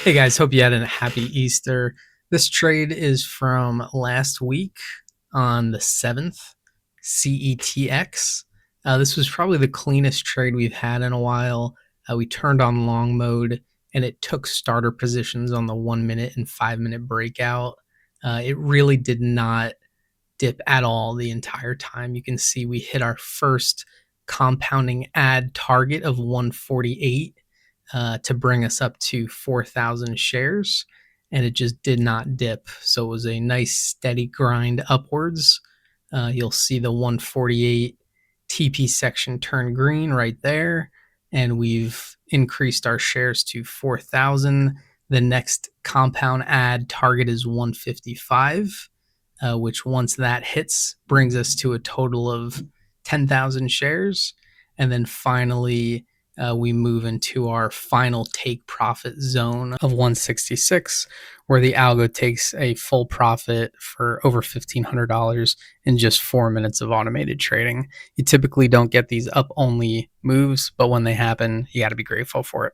Hey guys, hope you had a happy Easter. This trade is from last week on the 7th, CETX. This was probably the cleanest trade we've had in a while. We turned on long mode and it took starter positions on the 1 minute and 5 minute breakout. It really did not dip at all the entire time. You can see we hit our first compounding add target of 148 to bring us up to 4,000 shares, and it just did not dip. So it was a nice steady grind upwards. You'll see the 148 TP section turn green right there, and we've increased our shares to 4,000. The next compound add target is 155. Which once that hits brings us to a total of 10,000 shares. And then finally, we move into our final take profit zone of 166, where the algo takes a full profit for over $1,500 in just 4 minutes of automated trading. You typically don't get these up only moves, but when they happen, you got to be grateful for it.